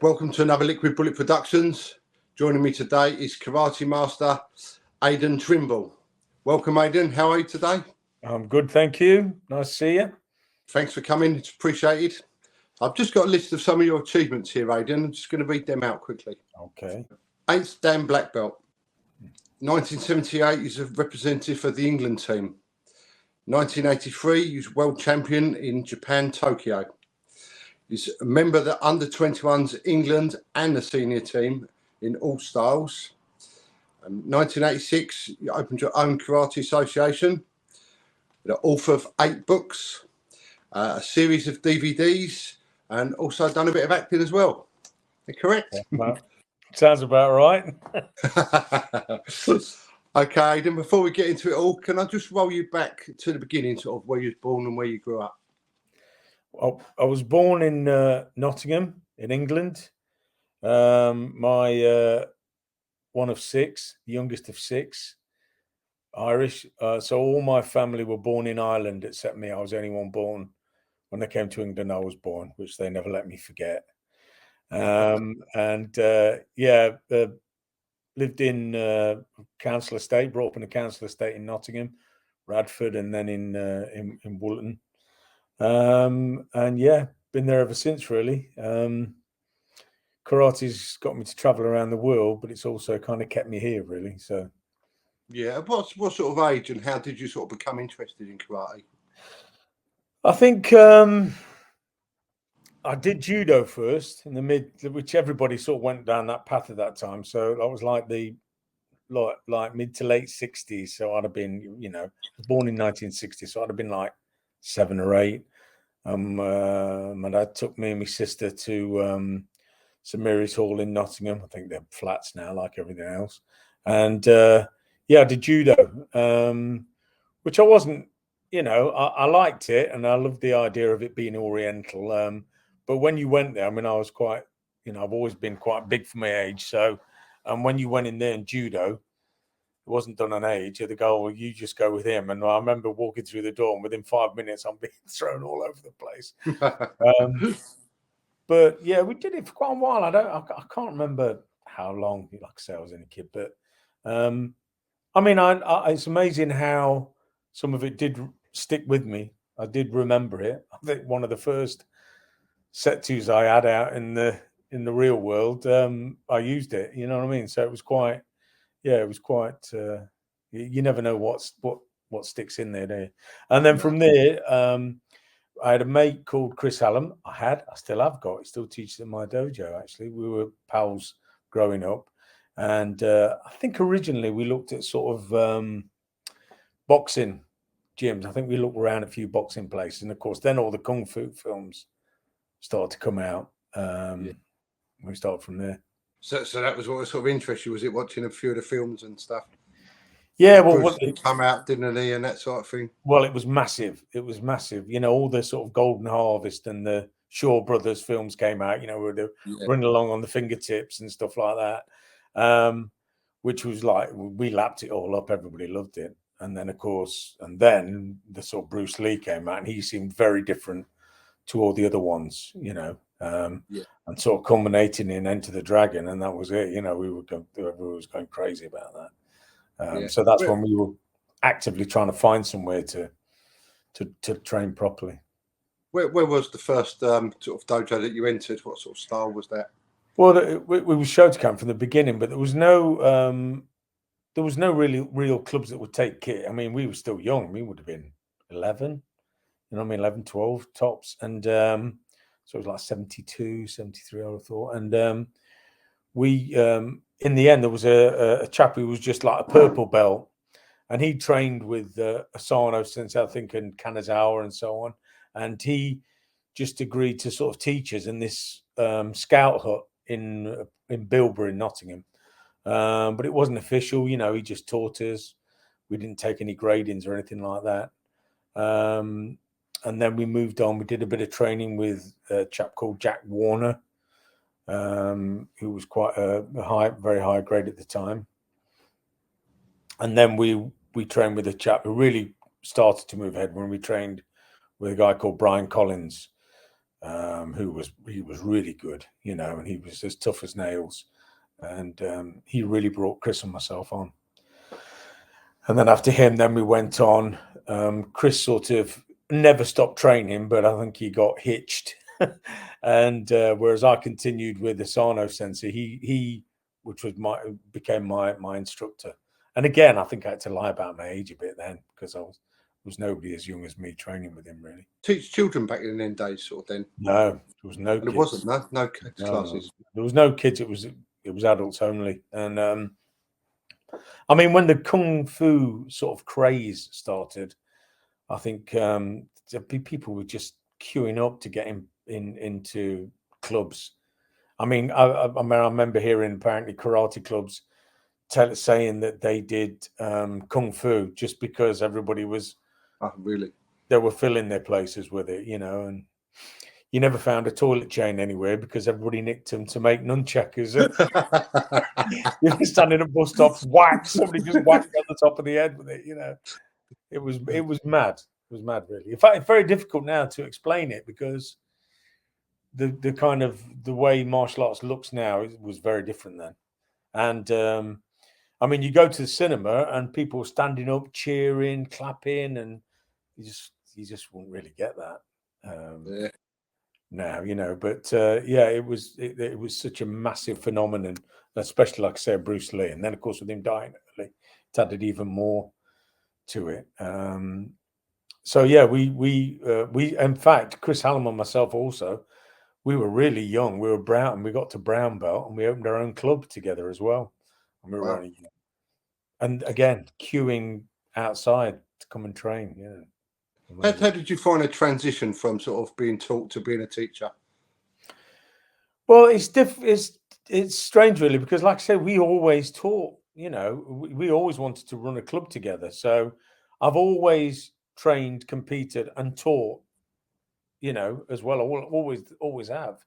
welcome to another Liquid Bullet Productions. Joining me today is Karate Master Aidan Trimble. Welcome, Aidan. How are you today? I'm good, thank you. Nice to see you. Thanks for coming. It's appreciated. I've just got a list of some of your achievements here, Aidan. I'm just going to read them out quickly. Okay. 8th Dan Black Belt. 1978, he's a representative for the England team. 1983, he was world champion in Japan, Tokyo. He's a member of the under-21s England and the senior team in all styles. 1986, you opened your own karate association. The author of 8 books, a series of DVDs, and also done a bit of acting as well. Is that correct? Well, sounds about right. Okay, then before we get into it all, can I just roll you back to the beginning, sort of where you was born and where you grew up? Well, I was born in Nottingham, in England. My one of 6, the youngest of 6, Irish. So all my family were born in Ireland except me. I was the only one born when they came to England. I was born, which they never let me forget. Lived in council estate, brought up in a council estate in Nottingham, Radford, and then in Woolton. Been there ever since, really. Karate's got me to travel around the world, but it's also kind of kept me here, really. So, yeah, what sort of age and how did you sort of become interested in karate? I think I did judo first in the which everybody sort of went down that path at that time. So I was like mid to late 60s. So I'd have been, I was born in 1960, so I'd have been like 7 or 8. My dad took me and my sister to St Mary's Hall in Nottingham. I think they're flats now, like everything else. And I did judo, which I wasn't, I liked it and I loved the idea of it being Oriental. But when you went there, I mean, I was quite, I've always been quite big for my age. So, and when you went in there in judo, it wasn't done on age. The goal, well, you just go with him. And I remember walking through the door, and within 5 minutes, I'm being thrown all over the place. But yeah, we did it for quite a while. I can't remember how long. Like I say, I was in a kid, but it's amazing how some of it did stick with me. I did remember it. I think one of the first set twos I had out in the real world, I used it. You know what I mean? So it was quite. Yeah, it was quite. You never know what sticks in there, do you? And then from there, I had a mate called Chris Hallam. I still have got. He still teaches at my dojo. Actually, we were pals growing up, and I think originally we looked at sort of boxing gyms. I think we looked around a few boxing places, and of course, then all the kung fu films started to come out. We started from there. So that was what sort of interested you, was it watching a few of the films and stuff? Yeah, well, come out, didn't he, and that sort of thing. Well, it was massive. It was massive. All the sort of Golden Harvest and the Shaw Brothers films came out. Where they're running along on the fingertips and stuff like that, which was like we lapped it all up. Everybody loved it. And then, of course, the sort of Bruce Lee came out, and he seemed very different to all the other ones. And sort of culminating in Enter the Dragon, and that was it. Everyone was going crazy about that. So that's when we were actively trying to find somewhere to train properly. Where was the first sort of dojo that you entered? What sort of style was that? Well, we were Shotokan from the beginning, but there was no real clubs that would take kit. I mean, we were still young. We would have been 11, 11, 12 tops. And so it was like 72, 73, I would have thought. And we, in the end, there was a chap who was just like a purple belt. And he trained with Asano since I think in Kanazawa and so on. And he just agreed to sort of teach us in this scout hut in Bilborough in Nottingham. But it wasn't official, he just taught us. We didn't take any gradings or anything like that. And then we moved on. We did a bit of training with a chap called Jack Warner, who was quite a very high grade at the time. And then we trained with a chap who really started to move ahead when we trained with a guy called Brian Collins, who was really good, you know, and he was as tough as nails, and he really brought Chris and myself on. And then after him, then we went on. Chris sort of never stopped training, but I think he got hitched. And whereas I continued with Asano Sensei, he which was became my instructor. And again, I think I had to lie about my age a bit then, because I was nobody as young as me training with him, really. Teach children back in them days, sort of thing. No, there was no And kids. it wasn't no kids classes. There was no kids. It was adults only. And I mean, when the kung fu sort of craze started, I think people were just queuing up to get into clubs. I mean, I remember hearing apparently karate clubs saying that they did kung fu just because everybody was. Oh, really? They were filling their places with it, you know, and you never found a toilet chain anywhere because everybody nicked them to make nunchakus. You were standing at bus stops, whack, somebody just whacked on the top of the head with it, you know. It was mad. It was mad, really. In fact, it's very difficult now to explain it because the kind of the way martial arts looks now was very different then. And I mean, you go to the cinema and people standing up, cheering, clapping, and you just won't really get that. Yeah. Now, you know, but yeah, it was such a massive phenomenon, especially like I say, Bruce Lee, and then of course with him dying early, it added even more to it. So yeah, we in fact, Chris Hallam and myself also, we were really young. We were brown, and we got to brown belt, and we opened our own club together as well. And we were only young. And again, queuing outside to come and train. Yeah. How did you find a transition from sort of being taught to being a teacher? Well, it's strange, really, because like I said, we always taught. You know, we always wanted to run a club together. So I've always trained, competed, and taught. You know, as well. I always have.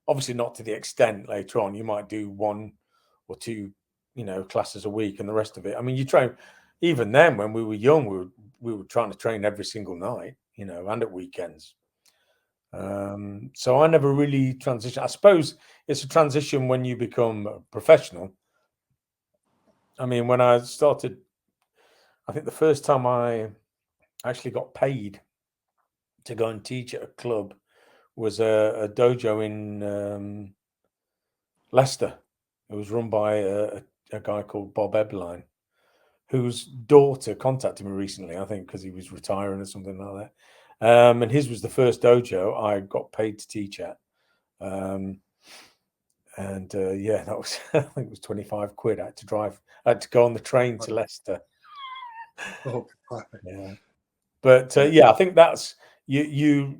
Obviously, not to the extent later on. You might do 1 or 2, you know, classes a week, and the rest of it. I mean, you train. Even then, when we were young, we were trying to train every single night, you know, and at weekends. So I never really transitioned. I suppose it's a transition when you become a professional. I mean, when I started, I think the first time I actually got paid to go and teach at a club was a dojo in Leicester. It was run by a guy called Bob Eberline, whose daughter contacted me recently, I think, because he was retiring or something like that. And his was the first dojo I got paid to teach at. Yeah, that was I think it was 25 quid. I had to go on the train to Leicester. Oh, yeah. But yeah, I think that's you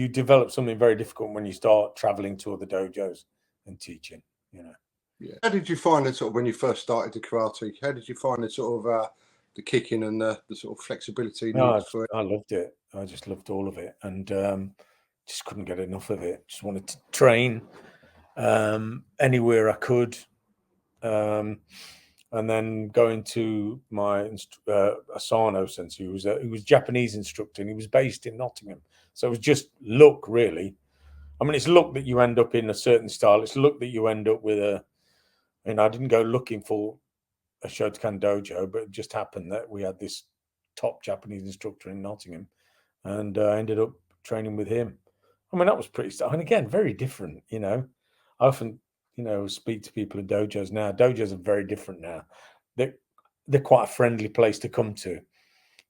develop something very difficult when you start traveling to other dojos and teaching, you know. Yeah. How did you find it sort of when you first started the karate? How did you find the sort of the kicking and the sort of flexibility needed for it? I loved it. I just loved all of it, and just couldn't get enough of it. Just wanted to train anywhere I could, and then going to my Asano Sensei, who was a Japanese instructor, and he was based in Nottingham. So it was just luck, really. I mean, it's luck that you end up in a certain style. It's luck that you end up with a. I didn't go looking for a Shotokan dojo, but it just happened that we had this top Japanese instructor in Nottingham, and I ended up training with him. I mean, that was pretty. And again, very different. You know, I often, speak to people in dojos now. Dojos are very different now. They're quite a friendly place to come to,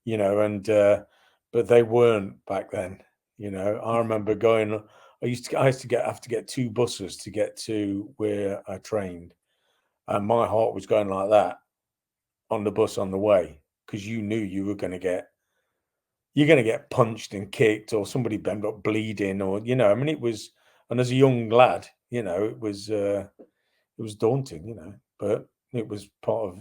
and but they weren't back then. I remember going. I used to have to get 2 buses to get to where I trained, and my heart was going like that on the bus on the way, because you knew you're going to get punched and kicked, or somebody ended up bleeding, or I mean, it was. And as a young lad, it was daunting, but it was part of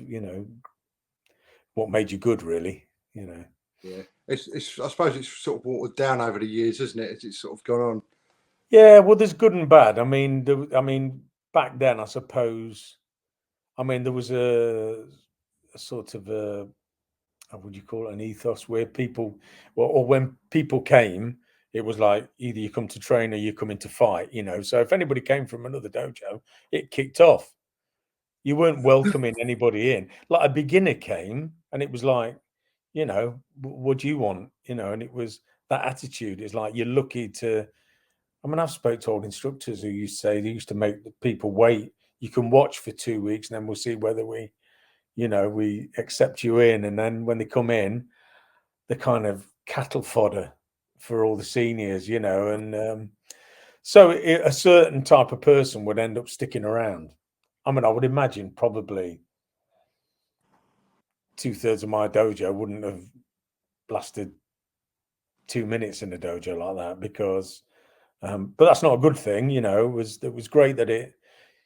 what made you good, really. Yeah, it's. I suppose it's sort of watered down over the years, isn't it? As it's sort of gone on. Yeah, well, there's good and bad. I mean, back then, I suppose. I mean, there was a sort of how would you call it, an ethos where people, or when people came, it was like either you come to train or you come in to fight, you know. So if anybody came from another dojo, it kicked off. You weren't welcoming anybody in. Like a beginner came and it was like, you know, what do you want? You know, and it was that attitude. It's like you're lucky to. I mean, I've spoke to old instructors who used to say they used to make the people wait. You can watch for 2 weeks and then we'll see whether we, you know, we accept you in. And then when they come in, they're kind of cattle fodder for all the seniors, you know. And so a certain type of person would end up sticking around. I mean, I would imagine probably 2/3 of my dojo wouldn't have lasted 2 minutes in a dojo like that because, but that's not a good thing, you know. It was great that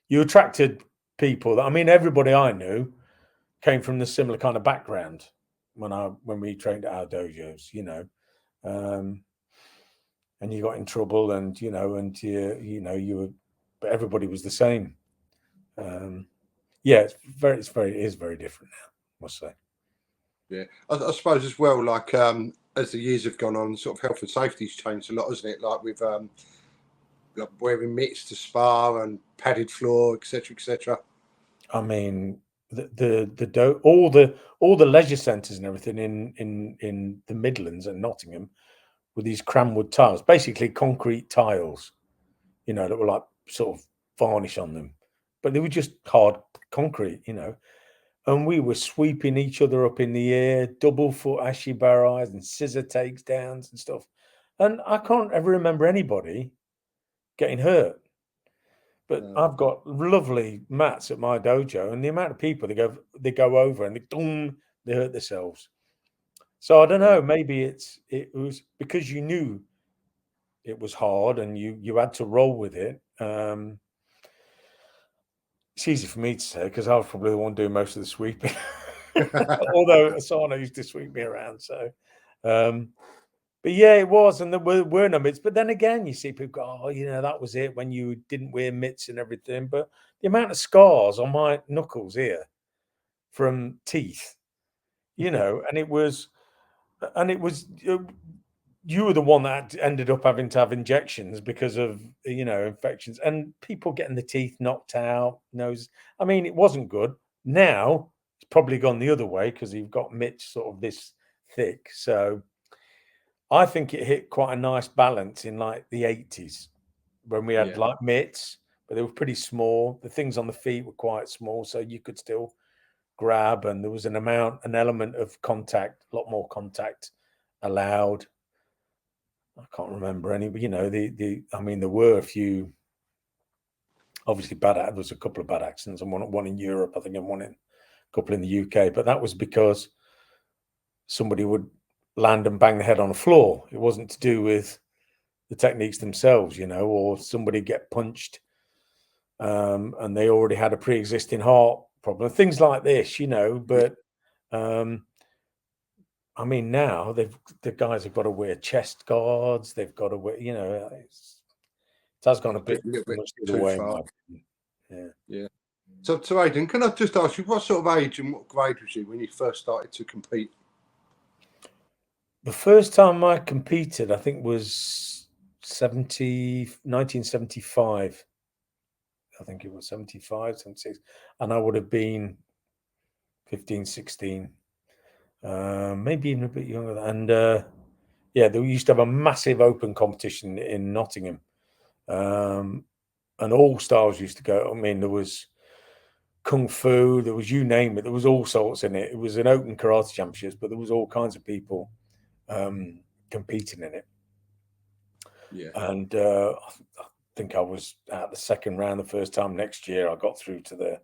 you attracted people that, I mean, everybody I knew came from the similar kind of background when we trained at our dojos, you know. And you got in trouble, and you know, and you were, but everybody was the same. Yeah, it is very different now, I must say. Yeah, I suppose as well, like as the years have gone on, sort of health and safety's changed a lot, hasn't it? Like with like wearing mitts to spar and padded floor, etc., etc. I mean, all the leisure centres and everything in the Midlands and Nottingham with these cranwood tiles, basically concrete tiles, you know, that were like sort of varnish on them, but they were just hard concrete, you know. And we were sweeping each other up in the air, double foot ashibarais and scissor takedowns and stuff. And I can't ever remember anybody getting hurt. But I've got lovely mats at my dojo, and the amount of people they go over and they hurt themselves. So I don't know. Maybe it was because you knew it was hard and you had to roll with it. It's easy for me to say because I was probably the one doing most of the sweeping. Although Asano used to sweep me around. So, but yeah, it was, and there were no mitts. But then again, you see people go, "Oh, you know, that was it when you didn't wear mitts and everything." But the amount of scars on my knuckles here from teeth, you know, and it was, you were the one that ended up having to have injections because of, you know, infections and people getting the teeth knocked out. Nose, I mean, it wasn't good. Now it's probably gone the other way because you've got mitts sort of this thick. So I think it hit quite a nice balance in like the 80s when we had like mitts, but they were pretty small. The things on the feet were quite small, so you could still grab, and there was an element of contact, a lot more contact allowed. I can't remember any, but you know, I mean, there were a few, obviously there was a couple of bad accidents, and one in Europe, I think, and a couple in the UK, but that was because somebody would land and bang the head on the floor. It wasn't to do with the techniques themselves, you know, or somebody get punched and they already had a pre-existing heart problem, things like this, you know. But I mean, now the guys have got to wear chest guards. They've got to wear, you know, it has gone a little bit much the too way. far. Yeah. So Aidan, can I just ask you, what sort of age and what grade was you when you first started to compete? The first time I competed, I think, was 1975. I think it was 75, 76. And I would have been 15, 16, maybe even a bit younger. And yeah, they used to have a massive open competition in Nottingham. And all styles used to go. I mean, there was kung fu, there was, you name it, there was all sorts in it. It was an open karate championships, but there was all kinds of people competing in it. Yeah. And I think I was at the second round the first time. Next year I got through to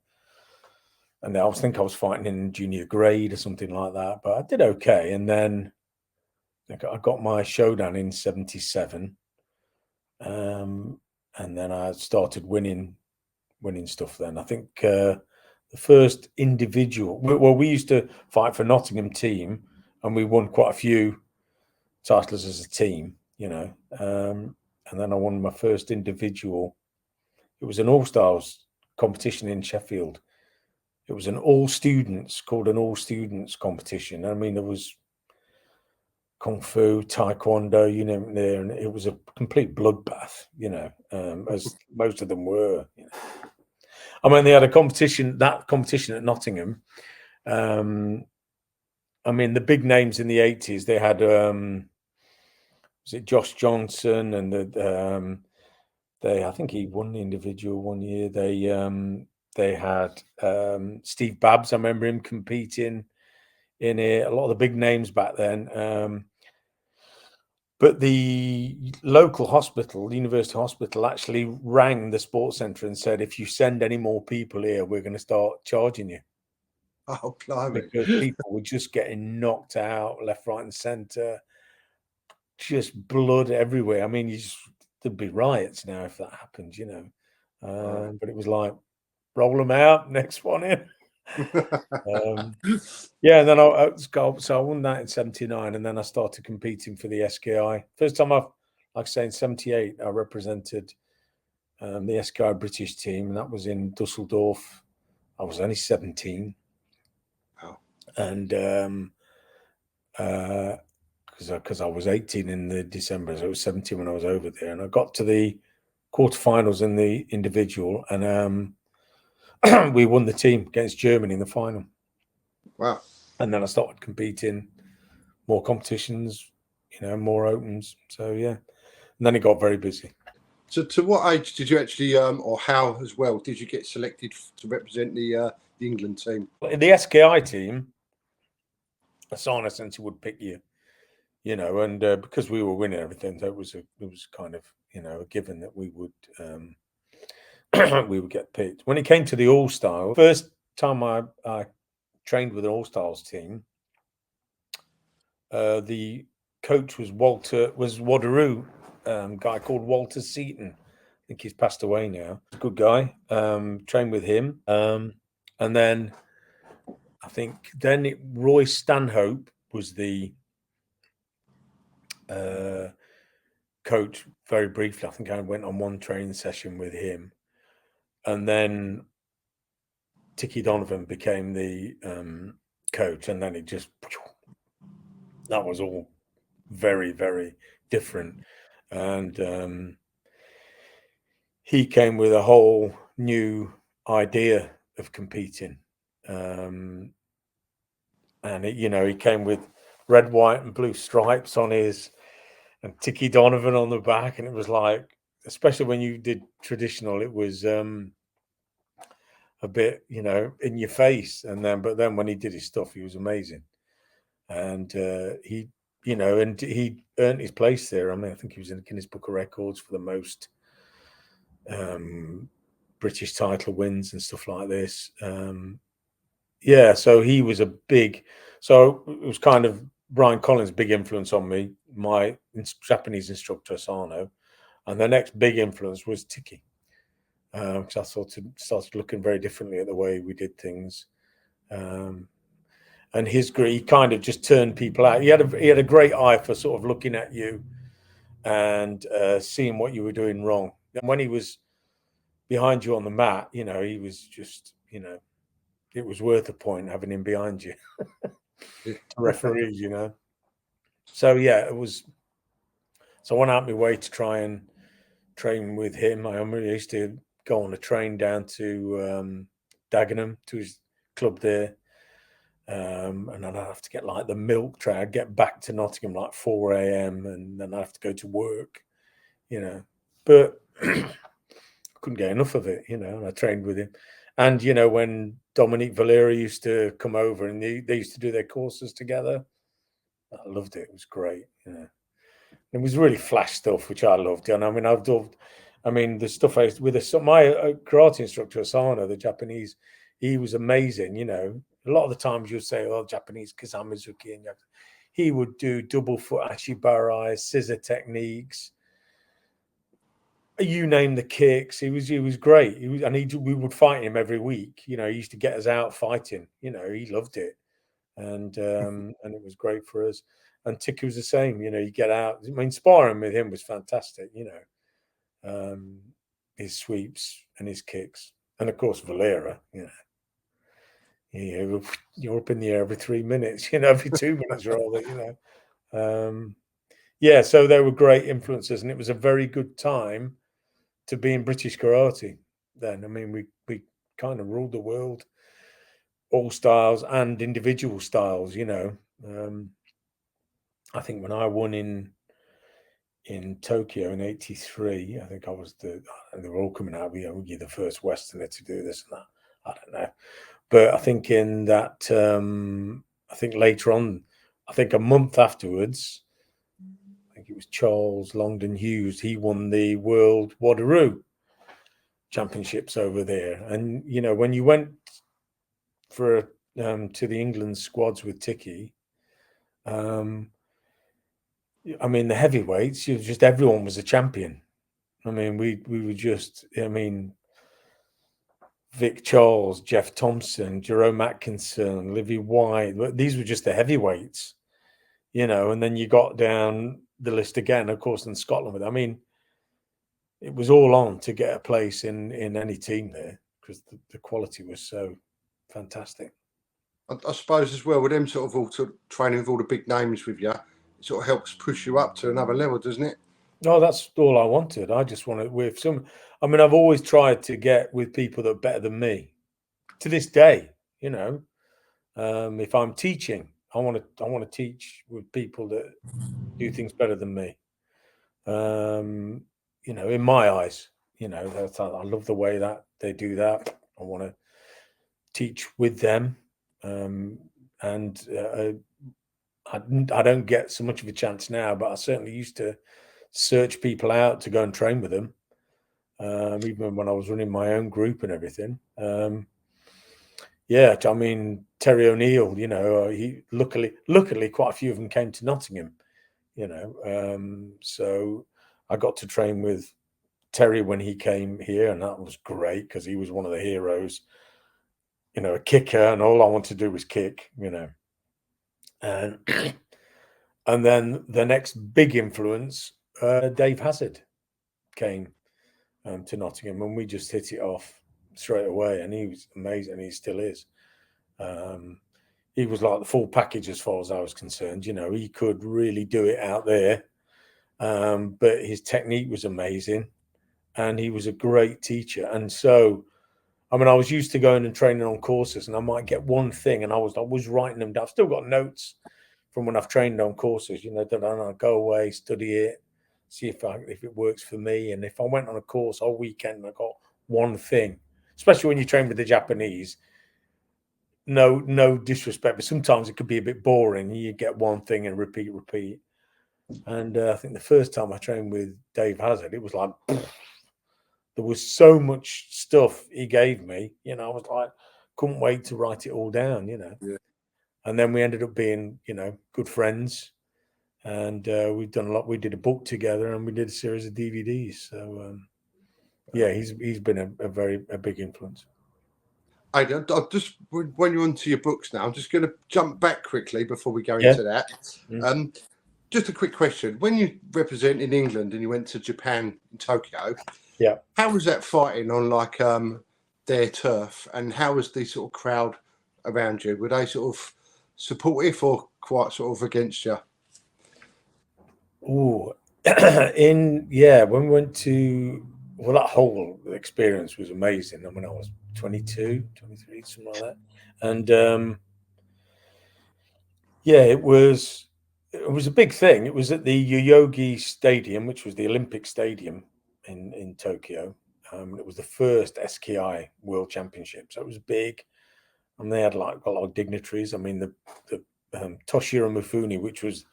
and I was fighting in junior grade or something like that, but I did okay. And then I got my showdown in 77. And then I started winning stuff then. I think the first individual, well, we used to fight for Nottingham team and we won quite a few titles as a team, you know. And then I won my first individual. It was an all-stars competition in Sheffield. It was an all-students competition. I mean, there was kung fu, taekwondo, you name it there, and it was a complete bloodbath, as most of them were. I mean, they had that competition at Nottingham. I mean, the big names in the 80s, they had, was it Josh Johnson, and I think he won the individual one year. They had Steve Babs. I remember him competing in it. A lot of the big names back then. But the local hospital, the university hospital, actually rang the sports centre and said, if you send any more people here, we're going to start charging you. Oh, blimey. Because people were just getting knocked out left, right, and centre. Just blood everywhere. I mean, there'd be riots now if that happened, But it was like, roll them out, next one in. Yeah, and then I won that in 79, and then I started competing for the SKI. First time like I say, in 78, I represented the SKI British team, and that was in Dusseldorf. I was only 17. Wow. And because I was 18 in the December, so I was 17 when I was over there, and I got to the quarterfinals in the individual, and we won the team against Germany in the final. Wow. And then I started competing, more competitions, more opens. So yeah, and then it got very busy. So to what age did you actually, or how as well, did you get selected to represent the England team? In the SKI team, Asana essentially would pick you, and because we were winning everything, so it was kind of a given that we would we would get picked. When it came to the All Stars, first time I trained with an All Stars team, the coach was Wadaroo, guy called Walter Seaton. I think he's passed away now. Good guy. Trained with him, and then I think Roy Stanhope was the coach very briefly. I think I went on one training session with him, and then Tiki Donovan became the coach, and then that was all very, very different. And he came with a whole new idea of competing, and he came with red, white, and blue stripes on his, and Tiki Donovan on the back, and it was like, especially when you did traditional, it was a bit, in your face. But then when he did his stuff, he was amazing, and he earned his place there. I mean, I think he was in the Guinness Book of Records for the most British title wins and stuff like this. Yeah, so he was a big. So it was kind of Brian Collins' big influence on me, my Japanese instructor Asano, and the next big influence was Tiki, because I started looking very differently at the way we did things. And he kind of just turned people out. He had a great eye for sort of looking at you and seeing what you were doing wrong. And when he was behind you on the mat, he was just, it was worth a point having him behind you to referee, So yeah, it was. So I went out my way to try and train with him. I used to go on a train down to Dagenham, to his club there. And then I'd have to get like the milk tray. I'd get back to Nottingham like 4 a.m. and then I'd have to go to work, But I couldn't get enough of it, and I trained with him. And, when Dominique Valera used to come over and they used to do their courses together, I loved it. It was great, It was really flash stuff, which I loved. And I mean, the stuff I used with my karate instructor, Asano, the Japanese, he was amazing, A lot of the times you'll say, oh, Japanese Kazamizuki, and he would do double foot ashibarai, scissor techniques. You name the kicks. He was great. We would fight him every week. He used to get us out fighting. He loved it, and it was great for us. And Tiki was the same. You get out. I mean, sparring with him was fantastic. His sweeps and his kicks, and of course Valera. You're up in the air every 3 minutes. Every 2 minutes rather. Yeah, so they were great influences, and it was a very good time to be in British karate then. I mean, we kind of ruled the world, all styles and individual styles, you know. I think when I won in Tokyo in '83, I think they were all coming out, you're the first Westerner to do this and that. I don't know. But I think in that, I think later on, I think a month afterwards, I think it was Charles Longden Hughes, he won the World Wadaroo Championships over there. And, you know, when you went for to the England squads with Tiki, I mean, the heavyweights, everyone was a champion. I mean, we were just, I mean, Vic Charles, Jeff Thompson, Jerome Atkinson, Livy White. These were just the heavyweights, you know. And then you got down the list again, of course, in Scotland. I mean, it was all on to get a place in any team there because the quality was so fantastic. I suppose as well with them sort of training with all the big names with you, it sort of helps push you up to another level, doesn't it? No, that's all I wanted. I just wanted with some. I mean, I've always tried to get with people that are better than me. To this day, you know, if I'm teaching, I want to teach with people that do things better than me. You know, in my eyes, you know, I love the way that they do that. I want to teach with them, and I don't get so much of a chance now, but I certainly used to search people out to go and train with them, even when I was running my own group and everything. Yeah, I mean, Terry O'Neill, you know, he luckily quite a few of them came to Nottingham, you know, so I got to train with Terry when he came here, and that was great because he was one of the heroes, you know, a kicker, and all I wanted to do was kick, you know. And and then the next big influence, Dave Hazard came to Nottingham, and we just hit it off straight away, and he was amazing, and he still is. He was like the full package as far as I was concerned. You know, he could really do it out there, but his technique was amazing, and he was a great teacher. And so, I mean, I was used to going and training on courses, and I might get one thing, and I was writing them down. I've still got notes from when I've trained on courses. You know, that I go away, study it, see if it works for me. And if I went on a course all weekend and I got one thing, especially when you train with the Japanese. No disrespect, but sometimes it could be a bit boring. You get one thing and repeat. And I think the first time I trained with Dave Hazard, it was like there was so much stuff he gave me. You know, I was like, couldn't wait to write it all down. You know, Yeah. And then we ended up being, you know, good friends, and we've done a lot. We did a book together, and we did a series of DVDs. So yeah, he's been a big influence. I'll just, when you're onto your books now, I'm just going to jump back quickly before we go into that. Just a quick question. When you represented England and you went to Japan in Tokyo, yeah, how was that fighting on like their turf, and how was the sort of crowd around you? Were they sort of supportive or quite sort of against you? Oh, when we went to, well, that whole experience was amazing. I mean, I was 22, 23, something like that. And yeah, it was a big thing. It was at the Yoyogi Stadium, which was the Olympic Stadium in Tokyo. It was the first SKI World Championship, so it was big, and they had like a lot of dignitaries. I mean, the Toshiro Mifune, which was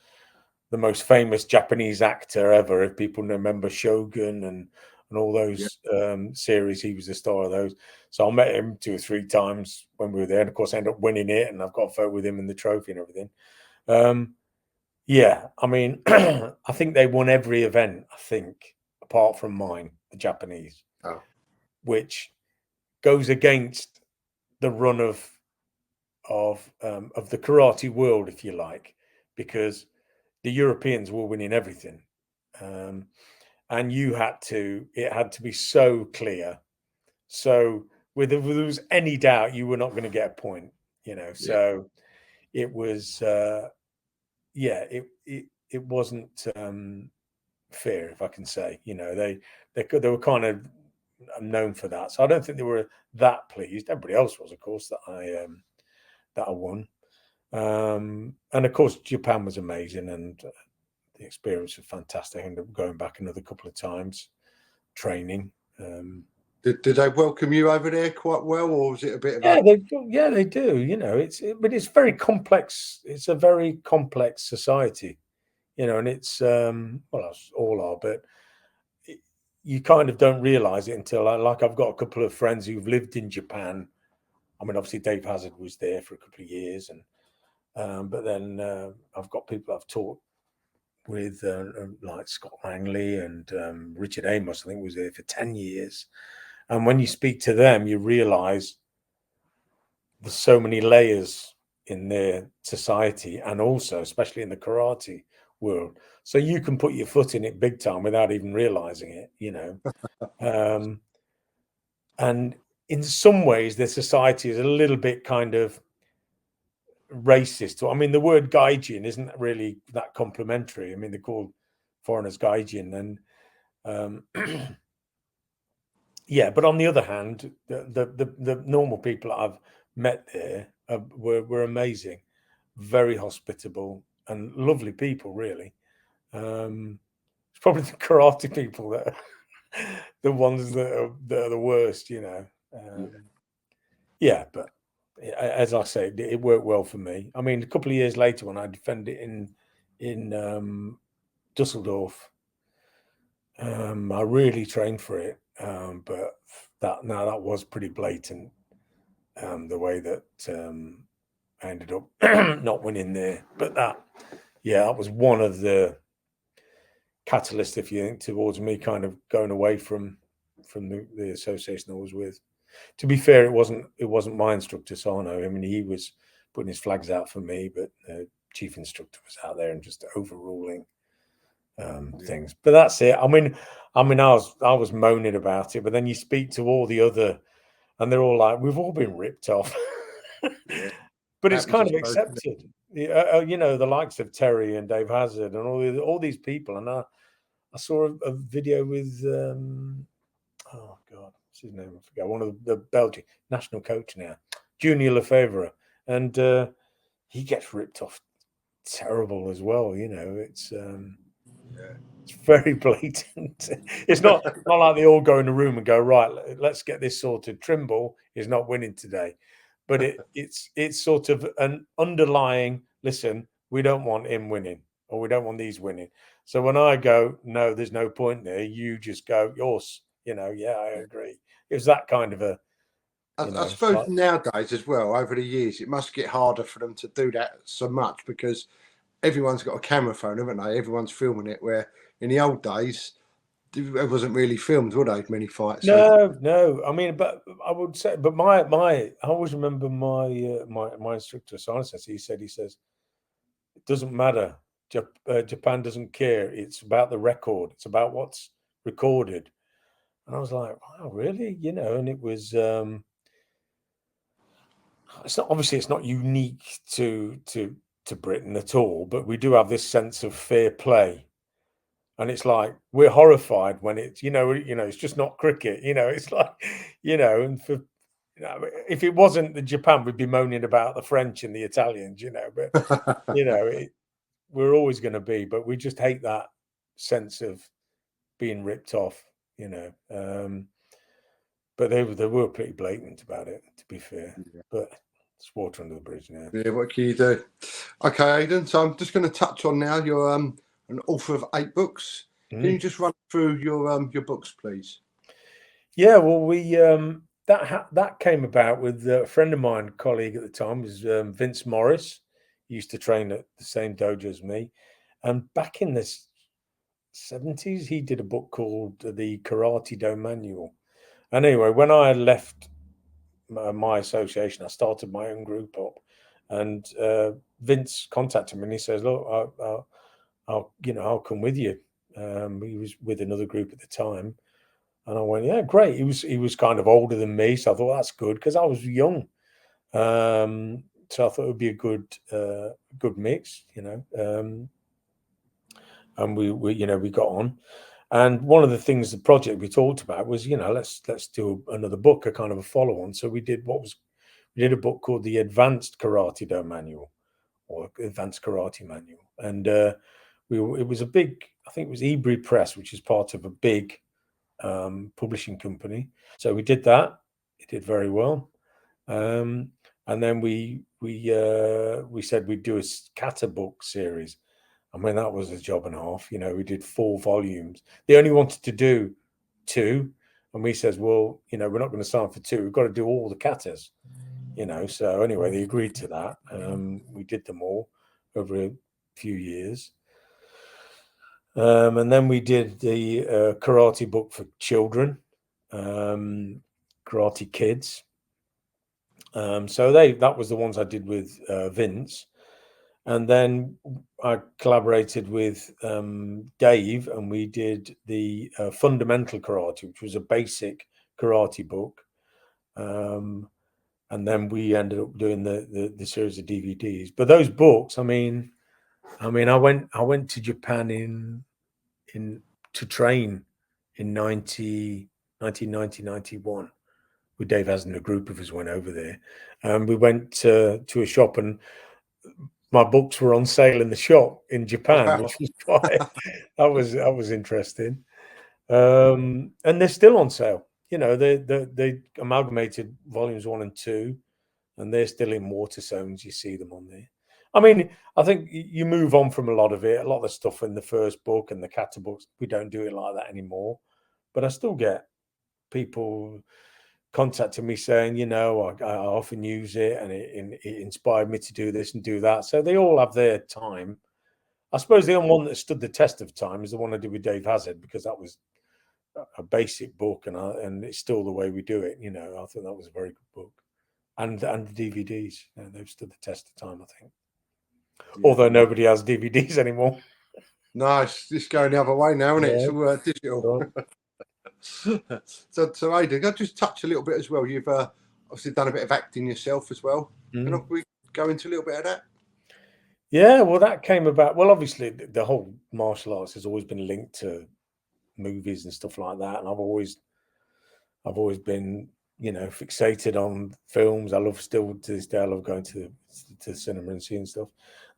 the most famous Japanese actor ever. If people remember Shogun and all those series, he was the star of those. So I met him 2 or 3 times when we were there, and of course I ended up winning it, and I've got a photo with him and the trophy and everything. Yeah, I mean, I think they won every event, I think, apart from mine, the Japanese, which goes against the run of the karate world, if you like, because the Europeans were winning everything, and it had to be so clear. So if there was any doubt, you were not going to get a point, you know. So it was yeah, it wasn't fair, if I can say. You know, they were kind of known for that, so I don't think they were that pleased. Everybody else was, of course, that I won. And of course, Japan was amazing, and the experience was fantastic. I ended up going back another couple of times, training. Did they welcome you over there quite well, or was it a bit of They do. You know, but it's very complex. It's a very complex society, you know, and it's well, as all are, but you kind of don't realize it until like I've got a couple of friends who've lived in Japan. I mean, obviously Dave Hazard was there for a couple of years, and but then I've got people I've taught with like Scott Langley and Richard Amos, I think, was there for 10 years. And when you speak to them, you realize there's so many layers in their society, and also especially in the karate world. So you can put your foot in it big time without even realizing it, you know. And in some ways, the society is a little bit kind of racist. I mean, the word gaijin isn't really that complimentary. I mean, they're called foreigners gaijin, and yeah. But on the other hand, the normal people that I've met there were amazing, very hospitable and lovely people. Really, it's probably the karate people that are the ones that are the worst. You know, yeah. But as I say, it worked well for me. I mean, a couple of years later, when I defended it in Dusseldorf, I really trained for it, but that was pretty blatant. The way that I ended up not winning there, but that was one of the catalysts, if you think, towards me kind of going away from the association I was with. To be fair, it wasn't my instructor Sano. I mean, he was putting his flags out for me, but the chief instructor was out there and just overruling things. But that's it. I mean, I was moaning about it, but then you speak to all the other, and they're all like, "We've all been ripped off," but it's kind of accepted. You know, the likes of Terry and Dave Hazard and all these people, and I saw a video with oh God, what's his name? I forget. One of the Belgian national coach now, Junior Lefebvre, and he gets ripped off terrible as well. You know, it's very blatant. It's not like they all go in a room and go, right, let's get this sorted. Trimble is not winning today, but it's sort of an underlying, listen, we don't want him winning, or we don't want these winning. So when I go, no, there's no point there, you just go, yours, you know, yeah, I agree. It was that kind of a, I suppose nowadays as well, over the years, it must get harder for them to do that so much because everyone's got a camera phone, haven't they? Everyone's filming it, where in the old days, it wasn't really filmed, were they? Many fights. No. I mean, but I would say, but I always remember my instructor, Science, he says, it doesn't matter. Japan doesn't care. It's about the record. It's about what's recorded. And I was like, wow, really? You know, and it was, it's not unique to Britain at all, but we do have this sense of fair play. And it's like, we're horrified when it's, you know, it's just not cricket, you know, it's like, you know, and for, you know, if it wasn't the Japan, we'd be moaning about the French and the Italians, you know, but, you know, we're always going to be, but we just hate that sense of being ripped off, you know. But they were pretty blatant about it, to be fair. But it's water under the bridge now. Yeah, what can you do? Okay, Aidan. So I'm just going to touch on now. You're an author of 8 books. Can you just run through your books, please? Yeah, well, we that came about with a friend of mine, colleague at the time, was Vince Morris. He used to train at the same dojo as me, and back in the 70s, he did a book called The Karate Do Manual. And anyway, when I left my association, I started my own group up, and Vince contacted me and he says, "Look, I'll come with you." He was with another group at the time, and I went, "Yeah, great." He was kind of older than me, so I thought that's good because I was young, 20 so I thought it would be a good mix, and we got on. And one of the things, the project we talked about was, let's do another book, a kind of a follow-on. So we did a book called the Advanced Karate Do Manual, or Advanced Karate Manual, and it was a big, I think it was Ebury Press, which is part of a big publishing company. So we did that. It did very well, and then we said we'd do a kata book series. I mean, that was a job and a half. We did 4 volumes. They only wanted to do 2, and we says, well, we're not going to sign for 2. We've got to do all the katas. So anyway, they agreed to that. We did them all over a few years. And then we did the karate book for children, Karate Kids. So that was the ones I did with Vince. And then I collaborated with Dave, and we did the Fundamental Karate, which was a basic karate book. And then we ended up doing the series of DVDs. But those books, I mean, I went to Japan to train in 1990, 91 with Dave Hasden. A group of us went over there, and we went to a shop, and my books were on sale in the shop in Japan, wow. Which was quite that was interesting. And they're still on sale. They amalgamated volumes 1 and 2, and they're still in Waterstones. You see them on there. I mean, I think you move on from a lot of it. A lot of the stuff in the first book and the kata books, we don't do it like that anymore. But I still get people contacting me saying, I often use it, and it inspired me to do this and do that. So they all have their time. I suppose the only one that stood the test of time is the one I did with Dave Hazard, because that was a basic book, and it's still the way we do it. I think that was a very good book, and the DVDs, they've stood the test of time, I think. Yeah. Although nobody has DVDs anymore. No, it's just going the other way now, isn't it? It's all digital. So Aidan, can I just touch a little bit as well? You've obviously done a bit of acting yourself as well. Can we go into a little bit of that? Yeah, well, that came about. Well, obviously, the whole martial arts has always been linked to movies and stuff like that, and I've always been, fixated on films. I love, still to this day, I love going to the cinema and seeing stuff.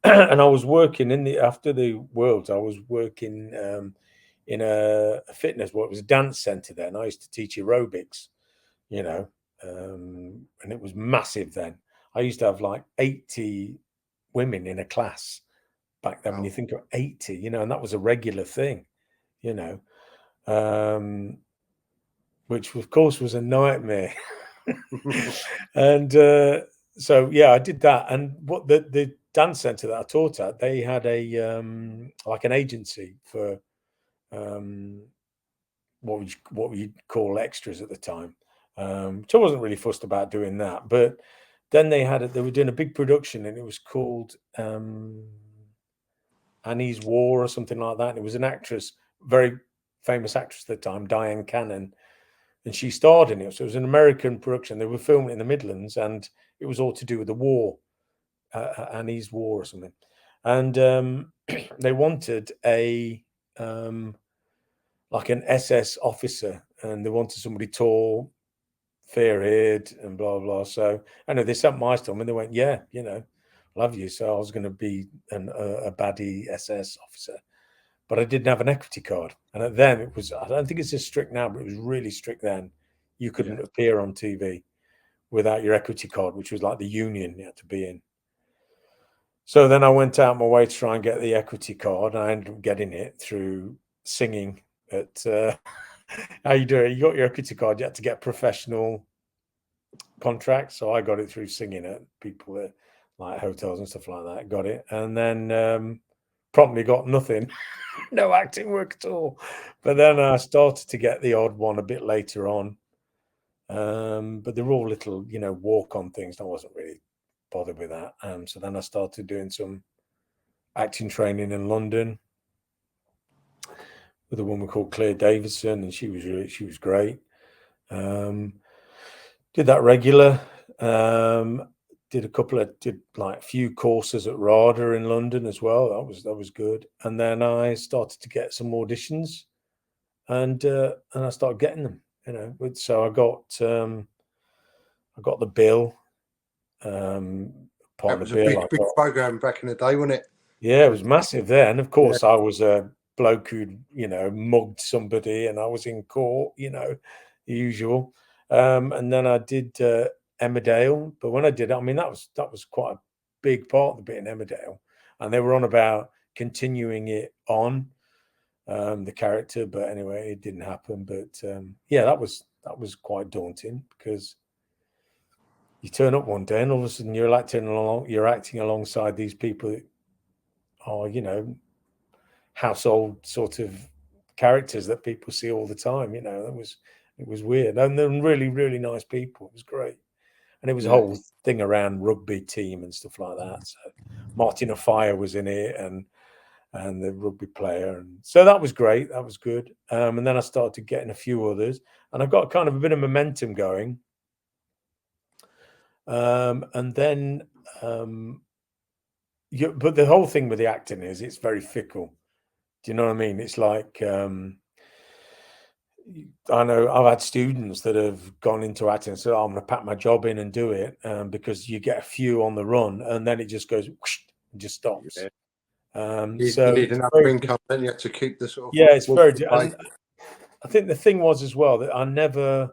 And I was working after the Worlds. I was working in a fitness, it was a dance center there, and I used to teach aerobics, and it was massive then. I used to have like 80 women in a class back then. Wow. When you think of 80, and that was a regular thing, which of course was a nightmare. And so yeah, I did that. And what the dance center that I taught at, they had a like an agency for what we call extras at the time. So I wasn't really fussed about doing that. But then they were doing a big production, and it was called Annie's War or something like that. And it was an actress, very famous actress at the time, Diane Cannon, and she starred in it. So it was an American production. They were filming in the Midlands, and it was all to do with the war, Annie's War or something. And they wanted like an SS officer, and they wanted somebody tall, fair-haired, and blah blah. So I know they sent my stuff, and they went, "Yeah, love you." So I was going to be a baddie SS officer, but I didn't have an equity card. And then it was, I don't think it's as strict now, but it was really strict then. You couldn't appear on TV without your equity card, which was like the union you had to be in. So then I went out my way to try and get the equity card. And I ended up getting it through singing at how you do it. You got your equity card, you had to get professional contracts. So I got it through singing at people at like hotels and stuff like that. Got it. And then promptly got nothing. No acting work at all. But then I started to get the odd one a bit later on. But they were all little, walk-on things. I wasn't really bothered with that. So then I started doing some acting training in London with a woman called Claire Davidson, and she was great. Did that regular. did like a few courses at RADA in London as well. That was good. And then I started to get some auditions, and I started getting them. You know, so I got the bill. That was a big program back in the day, wasn't it? Yeah, it was massive then. Of course, I was a bloke who'd, you know, mugged somebody, and I was in court, you know, the usual. And then I did Emmerdale, but when I did it, I mean, that was quite a big part of the bit in Emmerdale, and they were on about continuing it on the character, but anyway, it didn't happen. But yeah, that was quite daunting, because you turn up one day and all of a sudden you're acting alongside these people that are, you know, household sort of characters that people see all the time. You know, it was weird, and they're really, really nice people. It was great, and it was a whole thing around rugby team and stuff like that. So Martin Offiah was in it, and the rugby player, and so that was great. That was good. And then I started getting a few others, and I got kind of a bit of momentum going. And then, but the whole thing with the acting is it's very fickle. Do you know what I mean? It's like, I know I've had students that have gone into acting and said, oh, I'm going to pack my job in and do it, because you get a few on the run and then it just goes, whoosh, and just stops. Yeah. So you need another income, then you have to keep the sort of. Yeah, it's very. And I think the thing was as well that I never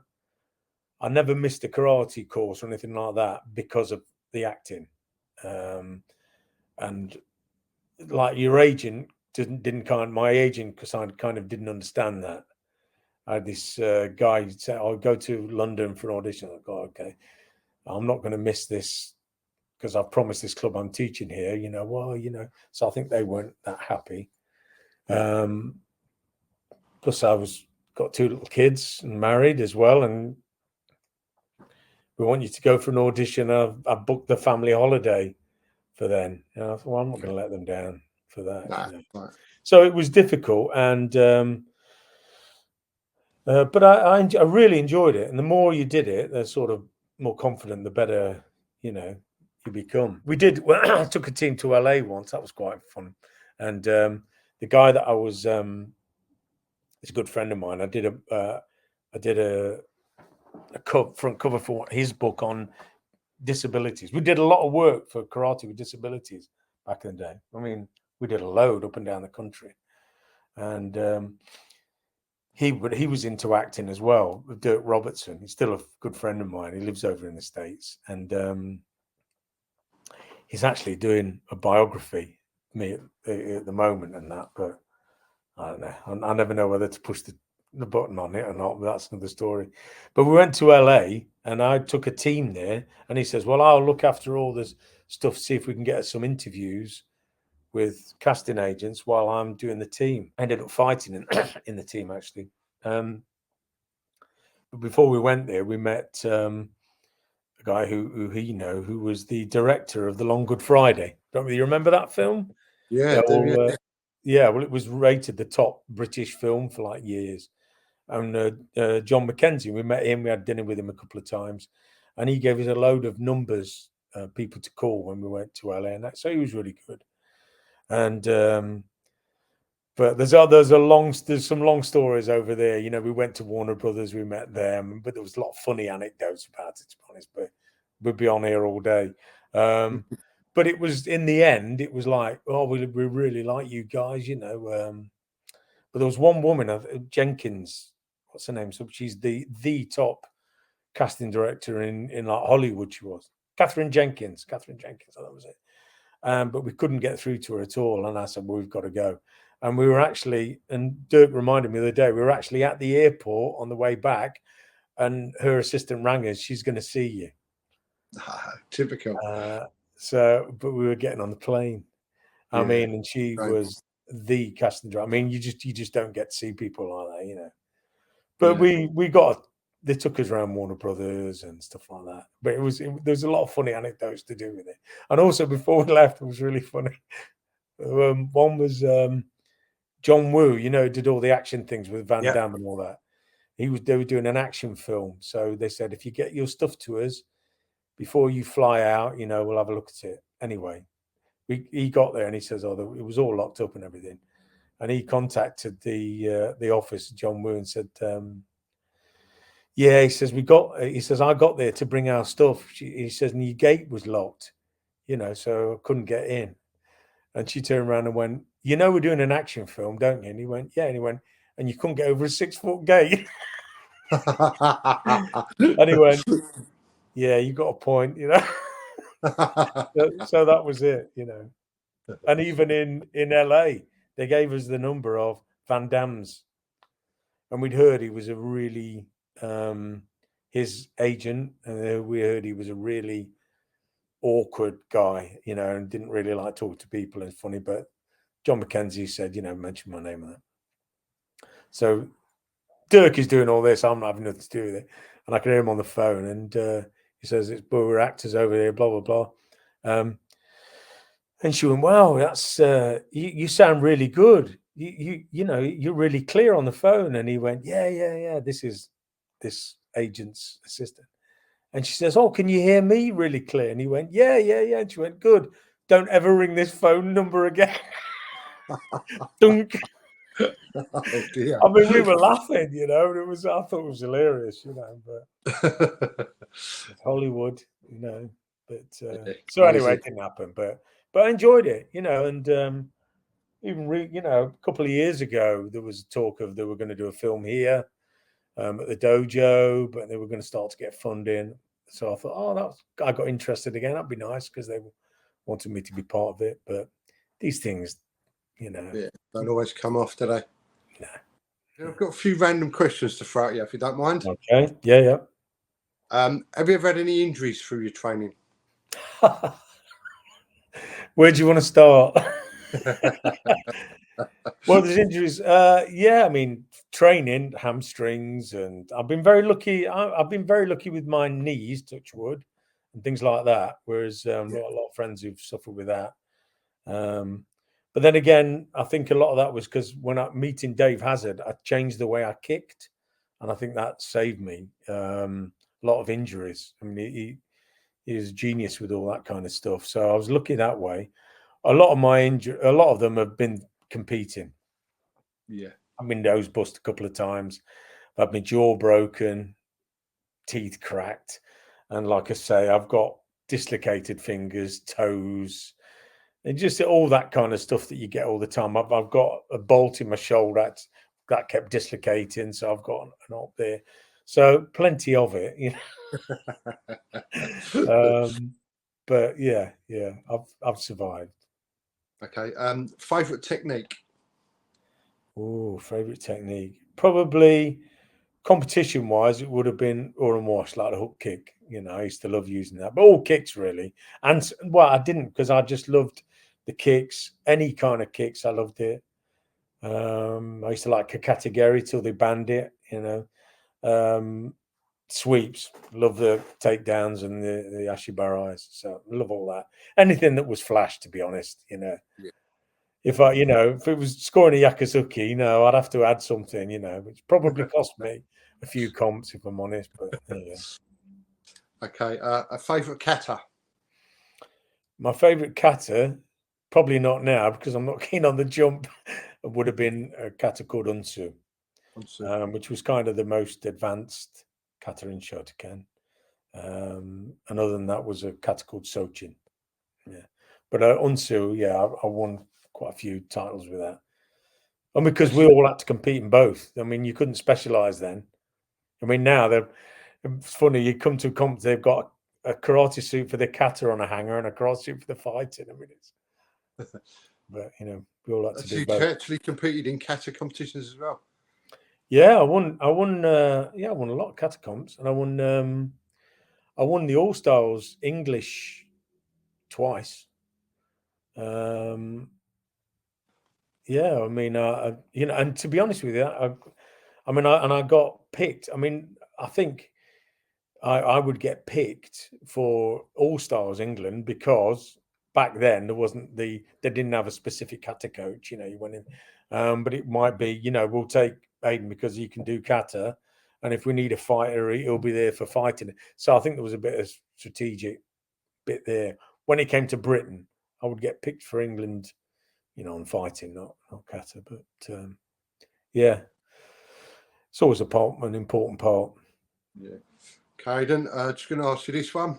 missed a karate course or anything like that because of the acting, and like your agent my agent, because I kind of didn't understand that. I had this guy say, I'll go to London for an audition. I go, okay, I'm not going to miss this because I've promised this club I'm teaching here, you know, well, you know, so I think they weren't that happy. Plus I got 2 little kids and married as well. And we want you to go for an audition. I booked the family holiday for then. And I thought, well, I'm not going to let them down for that. Nah, you know? right. So it was difficult, and but I really enjoyed it. And the more you did it, the sort of more confident, the better, you know, you become. We did. Well, I took a team to LA once. That was quite fun. And the guy that I was, it's a good friend of mine. I did a front cover for his book on disabilities. We did a lot of work for karate with disabilities back in the day. I mean, we did a load up and down the country, and he was into acting as well. Dirk Robertson, he's still a good friend of mine. He lives over in the States, and he's actually doing a biography of me at the moment and that. But I don't know. I never know whether to push the button on it or not, but that's another story. But we went to LA and I took a team there, and he says, well, I'll look after all this stuff, see if we can get some interviews with casting agents while I'm doing the team. I ended up fighting in the team, actually. But before we went there, we met a guy who was the director of The Long Good Friday. Don't you remember that film? Yeah, yeah, well, it was rated the top British film for like years. And John McKenzie, we met him, we had dinner with him a couple of times, and he gave us a load of numbers, people to call when we went to LA, and so he was really good. And but there's some long stories over there. You know, we went to Warner Brothers, we met them, but there was a lot of funny anecdotes about it, to be honest. But we'd be on here all day. But it was, in the end, it was like, oh, we really like you guys, you know. But there was one woman, Jenkins, what's her name? So she's the top casting director in like Hollywood. She was Catherine Jenkins. So that was it. But we couldn't get through to her at all. And I said, well, we've got to go. And we were actually, and Dirk reminded me the other day, we were actually at the airport on the way back, and her assistant rang us, she's going to see you. Typical. But we were getting on the plane. I mean, and she was the casting director. I mean, you just don't get to see people like that, you know. But they took us around Warner Brothers and stuff like that. But there's a lot of funny anecdotes to do with it. And also, before we left, it was really funny. One was John Woo, you know, did all the action things with Van Damme and all that. They were doing an action film. So they said, if you get your stuff to us before you fly out, we'll have a look at it. Anyway, he got there and he says, oh, it was all locked up and everything. And he contacted the office, John Woo, and said, yeah, he says, I got there to bring our stuff. He says, and your gate was locked, so I couldn't get in. And she turned around and went, we're doing an action film, don't you? And he went, yeah. And he went, and you couldn't get over a 6-foot gate. And he went, yeah, you got a point, So that was it, And even in LA, they gave us the number of Van Damme's. And we'd heard he was a really, his agent, and we heard he was a really awkward guy, and didn't really like talking to people and funny. But John McKenzie said, mention my name and that. So Dirk is doing all this. I'm not having nothing to do with it. And I can hear him on the phone, and he says, we're actors over here, blah, blah, blah. And she went, wow, that's, you sound really good. You're really clear on the phone. And he went, yeah. This is this agent's assistant. And she says, oh, can you hear me really clear? And he went, yeah. And she went, good. Don't ever ring this phone number again. Dunk. Oh, dear. I mean, we were laughing, I thought it was hilarious, but Hollywood, but so anyway, it didn't happen, but I enjoyed it, and even a couple of years ago, there was talk of they were going to do a film here at the dojo, but they were going to start to get funding. So I thought, I got interested again. That'd be nice because they wanted me to be part of it. But these things, don't always come off, do they? No. I've got a few random questions to throw at you, if you don't mind. Okay. Yeah. Have you ever had any injuries through your training? Where do you want to start? Well, there's injuries. Yeah, I mean, training, hamstrings, and I've been very lucky. I've been very lucky with my knees, touch wood, and things like that. Whereas a lot of friends who've suffered with that. But then again, I think a lot of that was because when I'm meeting Dave Hazard, I changed the way I kicked, and I think that saved me a lot of injuries. I mean, he was a genius with all that kind of stuff. So I was lucky that way. A lot of them have been competing. Yeah, I've been nose bust a couple of times. I've had my jaw broken, teeth cracked, and like I say, I've got dislocated fingers, toes, and just all that kind of stuff that you get all the time. I've got a bolt in my shoulder that kept dislocating, so I've got an op there. So plenty of it, but yeah, I've survived. Okay. Favorite technique? Oh, favorite technique. Probably competition-wise, it would have been Urim Wash, like the hook kick. I used to love using that, but all kicks really. And well, I didn't because I just loved the kicks, any kind of kicks. I loved it. I used to like Kakatageri till they banned it. Sweeps, love the takedowns and the Ashibarais. So love all that. Anything that was flash, to be honest. Yeah. If it was scoring a Yakuzuki, I'd have to add something, which probably cost me a few comps, if I'm honest. But yeah. Okay. A favorite kata? My favorite kata, probably not now because I'm not keen on the jump, would have been a kata called Unsu, which was kind of the most advanced kata in Shotokan. And other than that was a kata called Sochin. Yeah. But Unsu, I won quite a few titles with that. And because we all had to compete in both. I mean, you couldn't specialize then. I mean, now it's funny, you come to a comp, they've got a karate suit for the kata on a hanger and a karate suit for the fighting. I mean, but we all had to do both. You actually competed in kata competitions as well? Yeah, I won a lot of kata comps, and I won the All Stars English twice. I mean, and to be honest with you, I got picked. I mean, I think I would get picked for All Stars England because back then they didn't have a specific kata coach. You went in, but it might be, we'll take Aiden because he can do kata, and if we need a fighter, he'll be there for fighting. So I think there was a bit of strategic bit there. When it came to Britain, I would get picked for England, on fighting, not kata. But yeah, it's always an important part. Yeah. Caden, just going to ask you this one.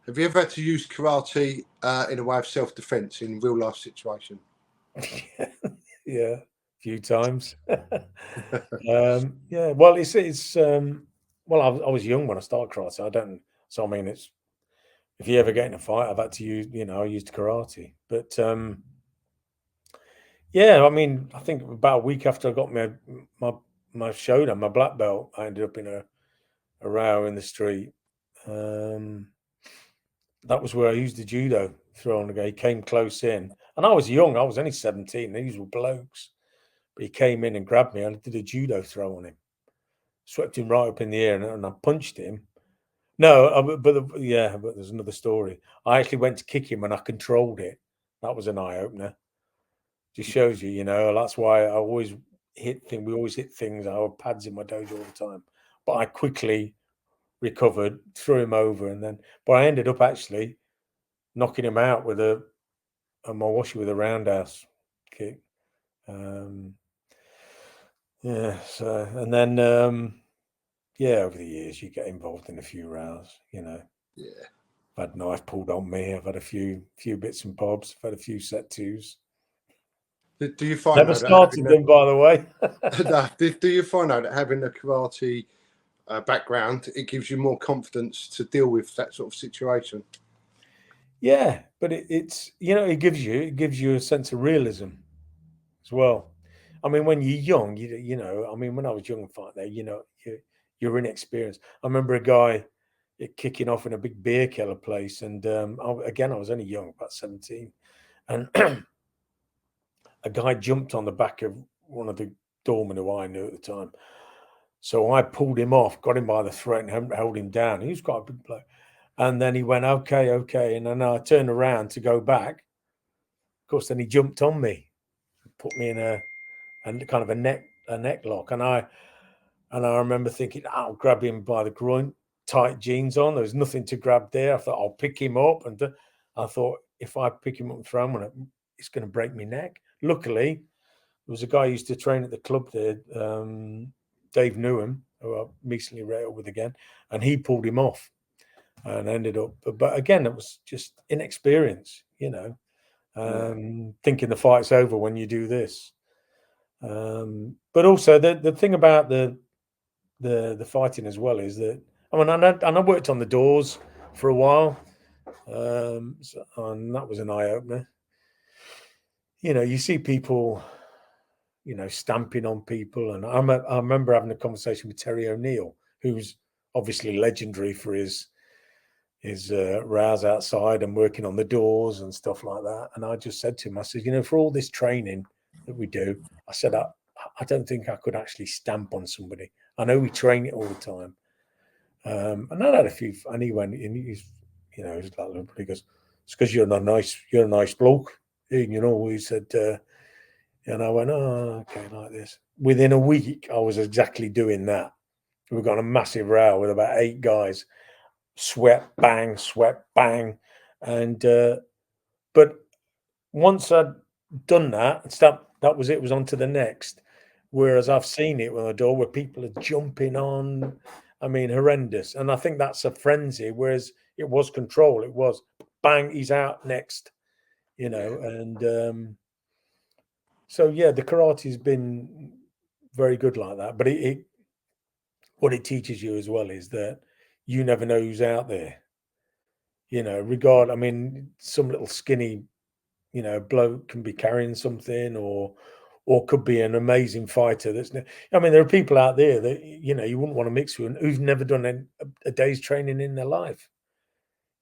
Have you ever had to use karate in a way of self-defense in real life situation? Yeah, a few times. Yeah, well, it's well, I was young when I started karate. I don't. So I mean, it's if you ever get in a fight, I've had to use. I used karate, but yeah, I mean, I think about a week after I got my shodan, my black belt, I ended up in a row in the street. That was where I used the judo throw on the guy. He came close in, and I was young. I was only 17. These were blokes, but he came in and grabbed me, and I did a judo throw on him, swept him right up in the air, and I punched him. No, but there's another story. I actually went to kick him, and I controlled it. That was an eye opener. Just shows you, that's why I always hit things. We always hit things. I have pads in my dojo all the time, but I quickly recovered, threw him over, but I ended up actually knocking him out with a mawashi with a roundhouse kick. Yeah. So, and then over the years you get involved in a few rows. Yeah. I've had knife pulled on me. I've had a few bits and bobs. I've had a few set twos. Do you find never started them, by the way? Do you find out that having a karate background, it gives you more confidence to deal with that sort of situation? Yeah, but it's it gives you a sense of realism as well. I mean, when you're young, I mean, when I was young and fight there, you're inexperienced. I remember a guy kicking off in a big beer keller place, and I was only young, about 17, and a guy jumped on the back of one of the doormen who I knew at the time. So I pulled him off, got him by the throat, and held him down. He was quite a big bloke. And then he went, okay. And then I turned around to go back. Of course, then he jumped on me, put me in a kind of a neck lock. And I remember thinking, I'll grab him by the groin, tight jeans on. There was nothing to grab there. I thought, I'll pick him up. And I thought, if I pick him up and throw him, it's going to break my neck. Luckily, there was a guy who used to train at the club there, Dave Newham, who I recently read up with again, and he pulled him off and ended up. But again, it was just inexperience, thinking the fight's over when you do this. But also the thing about the fighting as well is that I worked on the doors for a while, and that was an eye opener. You see people, stamping on people, and I remember having a conversation with Terry O'Neill, who's obviously legendary for his rows outside and working on the doors and stuff like that. And I just said to him, I said, for all this training that we do, I said, I don't think I could actually stamp on somebody. I know we train it all the time. And I had a few, and he went, and he's like, he goes, it's because you're a nice bloke. He said, and I went, oh, okay, like this. Within a week, I was exactly doing that. We got a massive row with about 8 guys. Sweat, bang. And, but once I'd done that, that was it. It was on to the next. Whereas I've seen it with a door where people are jumping on. I mean, horrendous. And I think that's a frenzy. Whereas it was control. It was bang, he's out next, and so yeah, the karate has been very good like that. But what it teaches you as well is that you never know who's out there. I mean, some little skinny, bloke can be carrying something, or could be an amazing fighter. I mean, there are people out there that you wouldn't want to mix with, who've never done a day's training in their life.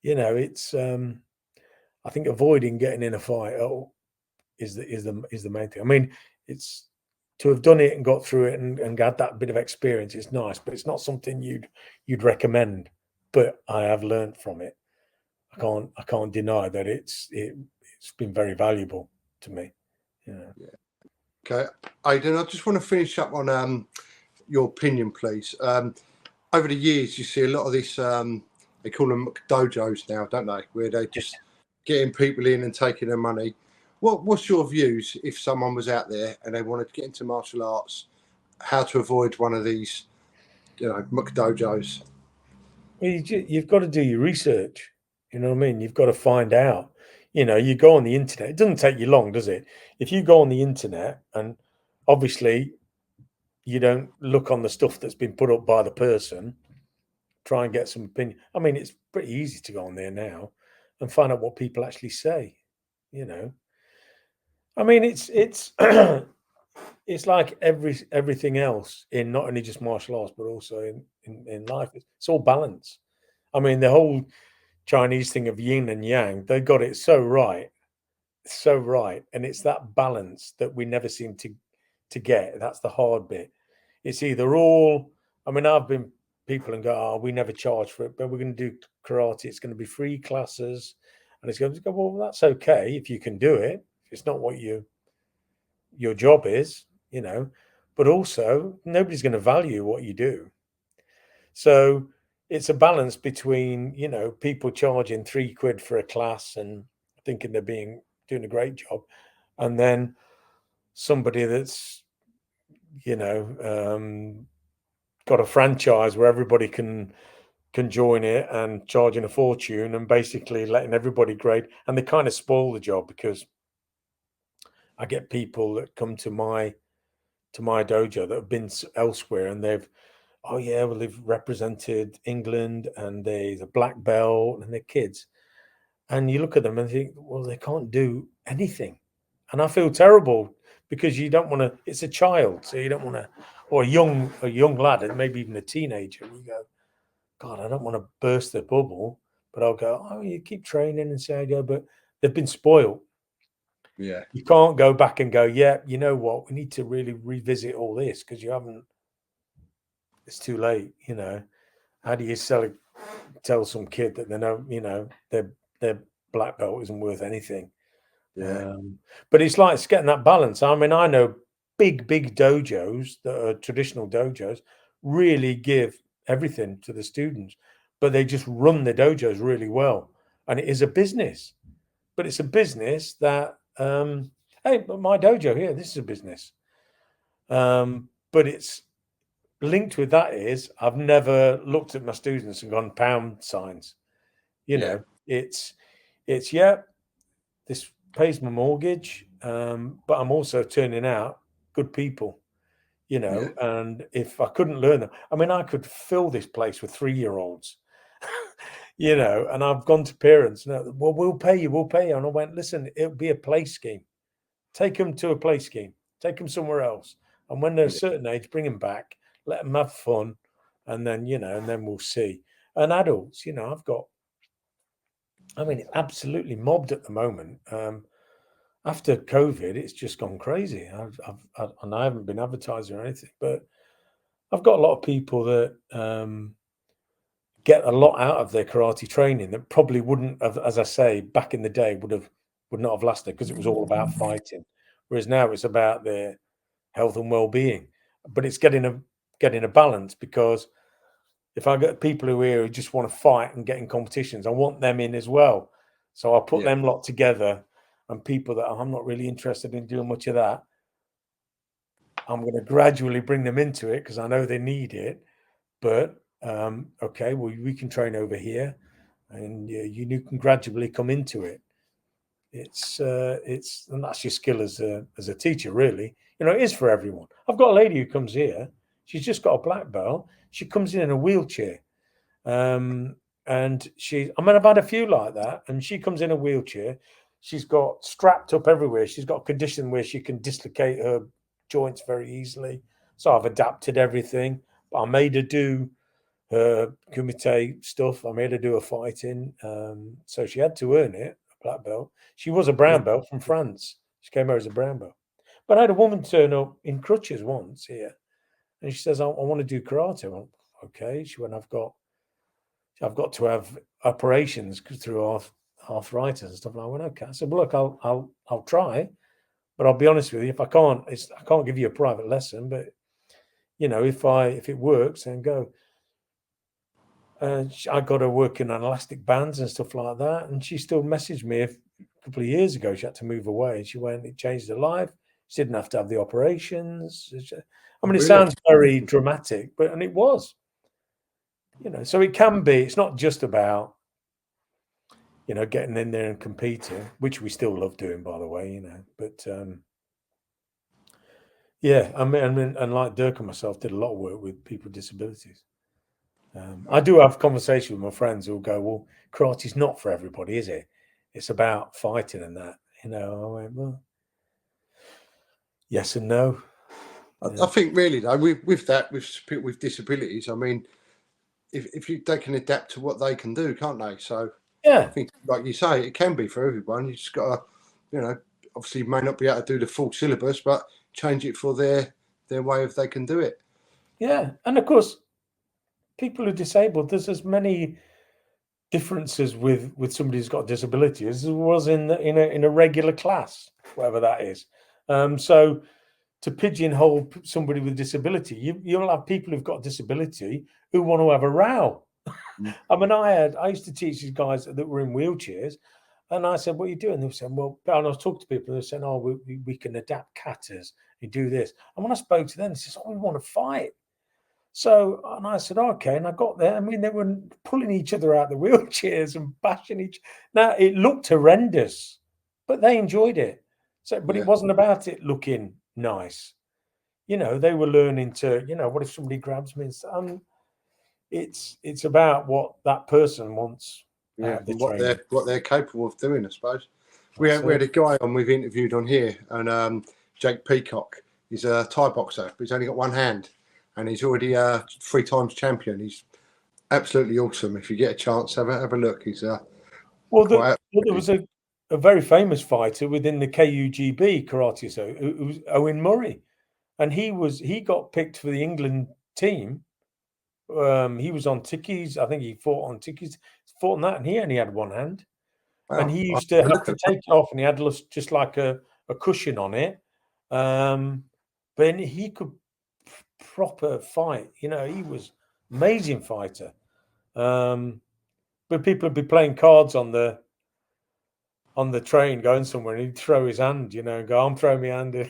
It's I think avoiding getting in a fight is the main thing. I mean, it's to have done it and got through it and got that bit of experience. It's nice, but it's not something you'd recommend. But I have learned from it. I can't deny that it's been very valuable to me. Yeah. Okay, Aidan, I just want to finish up on your opinion, please. Over the years, you see a lot of this. They call them dojos now, don't they? Where they're just getting people in and taking their money. What's your views if someone was out there and they wanted to get into martial arts? How to avoid one of these, dojos? Well, you've got to do your research. You know what I mean? You've got to find out. You go on the internet. It doesn't take you long, does it? If you go on the internet, and obviously you don't look on the stuff that's been put up by the person, try and get some opinion. I mean, it's pretty easy to go on there now and find out what people actually say. I mean, it's it's like everything else in not only just martial arts but also in life. It's all balance. I mean, the whole Chinese thing of yin and yang, they got it so right, and it's that balance that we never seem to get. That's the hard bit. It's either all. I mean, I've been people and go, oh, we never charge for it, but we're going to do karate. It's going to be free classes, and it's going to go. Well, that's okay if you can do it. It's not what your job is, but also nobody's going to value what you do. So it's a balance between, people charging £3 for a class and thinking they're doing a great job, and then somebody that's, got a franchise where everybody can join it and charging a fortune and basically letting everybody grade, and they kind of spoil the job because I get people that come to my dojo that have been elsewhere and they've represented England and they're a black belt and they're kids, and you look at them and think, well, they can't do anything, and I feel terrible because you don't want to. It's a child, so you don't want to, or a young lad, and maybe even a teenager. And you go, God, I don't want to burst their bubble, but I'll go, oh, you keep training and say I go, but they've been spoiled. Yeah, you can't go back and go, yeah, you know what, we need to really revisit all this because you haven't. It's too late, How do you tell some kid that they know, their black belt isn't worth anything? yeah, But it's getting that balance. I mean, I know big dojos that are traditional dojos really give everything to the students, but they just run the dojos really well, and it is a business. But it's a business that, hey, but my dojo here, this is a business. But it's linked with that is I've never looked at my students and gone pound signs. It's this pays my mortgage, but I'm also turning out good people, and if I couldn't learn them, I mean, I could fill this place with 3-year-olds, and I've gone to parents, well, we'll pay you. And I went, listen, it'll be a play scheme. Take them to a play scheme, take them somewhere else. And when they're a certain age, bring them back, let them have fun. And then, and then we'll see. And adults, it's absolutely mobbed at the moment. After COVID, it's just gone crazy. And I haven't been advertising or anything, but I've got a lot of people that get a lot out of their karate training that probably wouldn't have, as I say, back in the day would not have lasted because it was all about fighting. Whereas now it's about their health and well-being. But it's getting a balance, because if I get people who just want to fight and get in competitions, I want them in as well. So I'll put them lot together, and people that I'm not really interested in doing much of that, I'm going to gradually bring them into it because I know they need it. But okay, well, we can train over here, and you can gradually come into it. It's and that's your skill as a teacher, really. It is for everyone. I've got a lady who comes here. She's just got a black belt. She comes in a wheelchair, and I've had a few like that, and she comes in a wheelchair. She's got strapped up everywhere. She's got a condition where she can dislocate her joints very easily. So I've adapted everything. But I made her do her kumite stuff. I made her do her fighting. So she had to earn it, a black belt. She was a brown belt from France. She came over as a brown belt. But I had a woman turn up in crutches once here, and she says, I want to do karate. I went, okay. She went, I've got to have operations through arthritis and stuff. And I went, okay. I said, well, look, I'll try, but I'll be honest with you. If I can't give you a private lesson, but you know, if it works, then go. I got her working on elastic bands and stuff like that, and she still messaged me a couple of years ago. She had to move away. She went, it changed her life. She didn't have to have the operations. I mean, it sounds very dramatic, and it was. You know, so it can be. It's not just about, you know, getting in there and competing, which we still love doing, by the way. You know, but yeah, I mean, and like Dirk and myself did a lot of work with people with disabilities. I do have conversations with my friends who'll go, well, karate's not for everybody, is it? It's about fighting and that. You know, I went, well, yes and no. I think really though, with that, with people with disabilities, I mean, if they can adapt to what they can do, can't they? So yeah, I think, like you say, it can be for everyone. You just got to, you know, obviously you may not be able to do the full syllabus, but change it for their way if they can do it. Yeah, and of course, people who are disabled, there's as many differences with somebody who's got a disability as there was in a regular class, whatever that is. So to pigeonhole somebody with disability, you'll have people who've got a disability who want to have a row. I mean, I used to teach these guys that were in wheelchairs, and I said, "What are you doing?" They were saying, "Well," and I was talking to people, and they said, "Oh, we can adapt katas and do this." And when I spoke to them, they said, "Oh, we want to fight." So, and I said, "Okay," and I got there. I mean, they were pulling each other out of the wheelchairs and bashing each. Now it looked horrendous, but they enjoyed it. So, but it wasn't about it looking nice. You know, they were learning to, you know, what if somebody grabs me? And it's about what that person wants. Yeah, and what they're capable of doing, I suppose. We had a guy on we've interviewed on here, and Jake Peacock. He's a Thai boxer, but he's only got one hand, and he's already 3 times champion. He's absolutely awesome. If you get a chance, have a look. He's there was a very famous fighter within the KUGB karate, so it was Owen Murray, and he got picked for the England team. He was on tickies. I think he fought on tickies, fought on that, and he only had one hand. Wow. And he used to have to take it off, and he had just like a cushion on it. But he could proper fight. You know, he was amazing fighter. But people would be playing cards on the train going somewhere, and he'd throw his hand, you know, and go, "I'm throwing my hand in."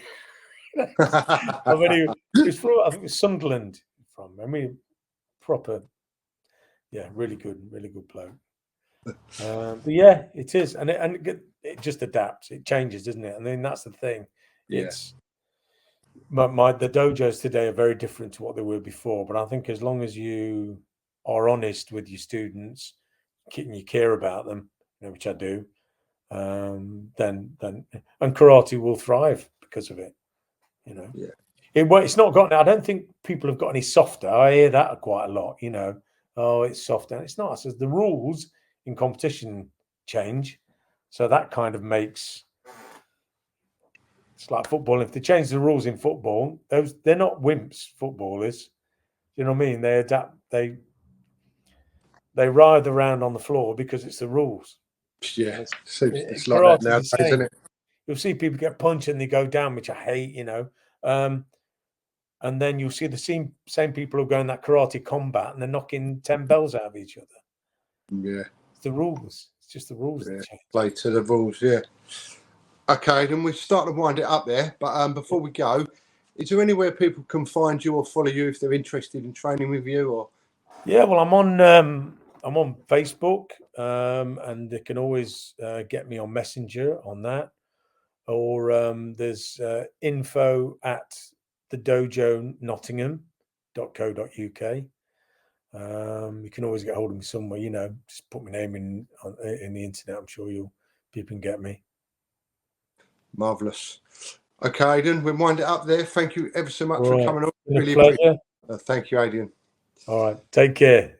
I mean, he was from, I think it was Sunderland from. I mean, proper, yeah, really good bloke. But yeah, it is, and it just adapts, it changes, doesn't it? I mean, that's the thing. It's the dojos today are very different to what they were before, but I think as long as you are honest with your students and you care about them, you know, which I do, then and karate will thrive because of it. You know, it's not gotten. I don't think people have got any softer. I hear that quite a lot. You know, oh, it's softer. It's not. It says the rules in competition change, so that kind of makes. It's like football. If they change the rules in football, they're not wimps. Footballers, you know what I mean? They adapt. They writhe around on the floor because it's the rules. Yeah, it's like that nowadays, isn't it? You'll see people get punched and they go down, which I hate. You know. And then you'll see the same people who go in that karate combat and they're knocking 10 bells out of each other. Yeah. It's the rules. It's just the rules that change. Play to the rules, yeah. Okay, then we're starting to wind it up there. But before we go, is there anywhere people can find you or follow you if they're interested in training with you? Or yeah, well, I'm on Facebook, and they can always get me on Messenger on that. Or there's info at thedojonottingham.co.uk. You can always get hold of me somewhere, you know, just put my name in the internet. I'm sure people can get me. Marvellous. Okay, Aidan, we'll wind it up there. Thank you ever so much for coming on. Really appreciate it. Thank you, Aidan. All right. Take care.